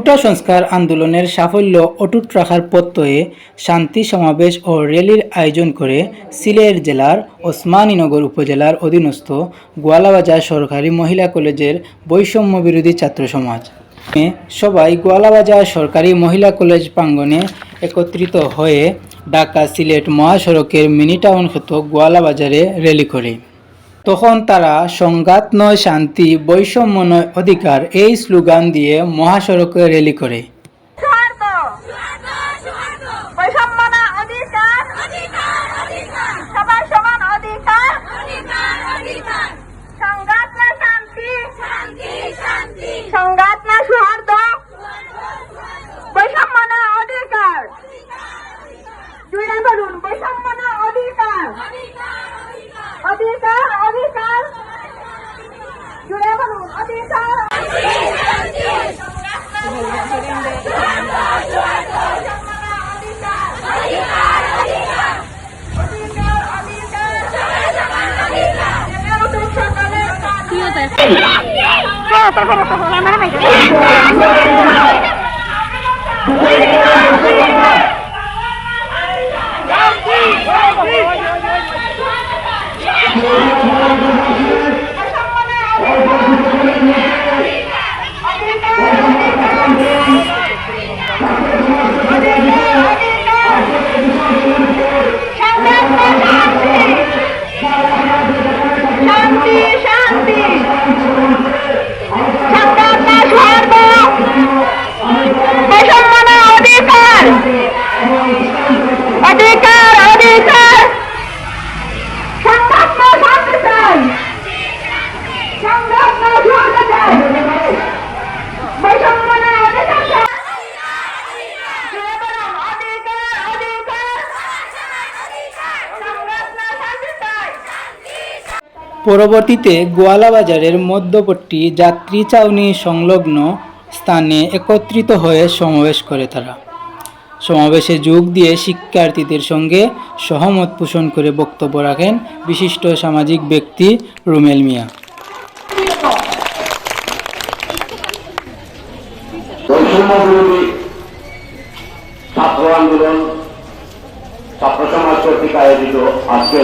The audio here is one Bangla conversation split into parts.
কোটা সংস্কার আন্দোলনের সাফল্য অটুট রাখার প্রত্যয়ে শান্তি সমাবেশ ও র্যালির আয়োজন করে সিলেট জেলার ওসমানীনগর উপজেলার অধীনস্থ গোয়ালাবাজার সরকারি মহিলা কলেজের বৈষম্য বিরোধী ছাত্র সমাজ। সবাই গোয়ালাবাজার সরকারি মহিলা কলেজ প্রাঙ্গণে একত্রিত হয়ে ঢাকা সিলেট মহাসড়কের মিনি টাউন খ্যাত গোয়ালাবাজারে র্যালি করে। তখন তারা সংঘাত নয় শান্তি, বৈষম্য নয় অধিকার এই স্লোগান দিয়ে মহাসড়কে র্যালি করে। পরবর্তীতে গোয়ালাবাজারের মধ্যবর্তী যাত্রী ছাউনি সংলগ্ন স্থানে একত্রিত হয়ে সমাবেশ করে তারা। সমাবেশে যোগ দিয়ে শিক্ষার্থীদের সঙ্গে সহমত পোষণ করে বক্তব্য রাখেন বিশিষ্ট সামাজিক ব্যক্তি রুমেল মিয়া। ছাত্র আন্দোলন ছাত্র সমাজ কর্তৃক আয়োজিত আজকে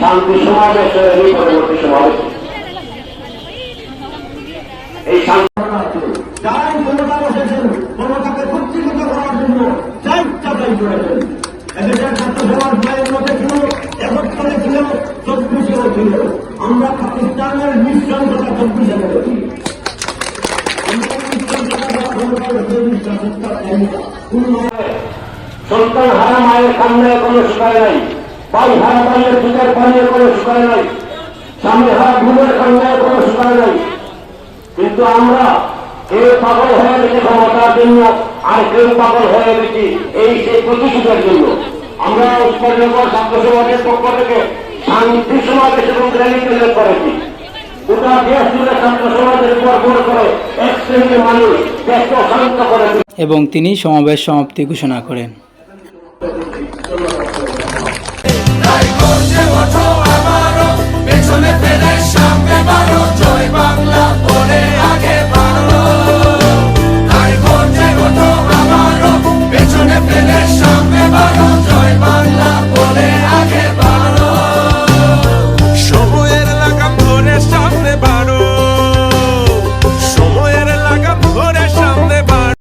শান্তি সমাবেশের এই পরবর্তী সমাবেশ এই আমরা পাকিস্তানের মিশ্রণ কথা চব্বিশে করেছি। সন্তান হারা মায়ের কান্নায় কোনো শুকায় নাই, ভাই হারা মায়ের চোখের পানিয়ে কোনো শুকায় নাই, স্বামী হারা ঘুমের কান্নায় কোনো শুকায় নাই। কিন্তু আমরা কেউ পাগল হয়ে গেছি ক্ষমতার জন্য, আর কেউ পাগল হয়ে গেছি এই সেই প্রতিশোধের জন্য। আমরা উৎপন্নগর ছাত্র সমাজের পক্ষ থেকে শান্তি সমাবেশ এবং র্যালি করেছি। গোটা দেশ জুড়ে ছাত্র সমাজের উপর ভর করে এক শ্রেণীর মানুষ দেশকে অশান্ত করে এবং তিনি সমাবেশ সমাপ্তি ঘোষণা করেন। পেছনে ফেলে সামনে বাড়ো, জয় বাংলা বলে আগে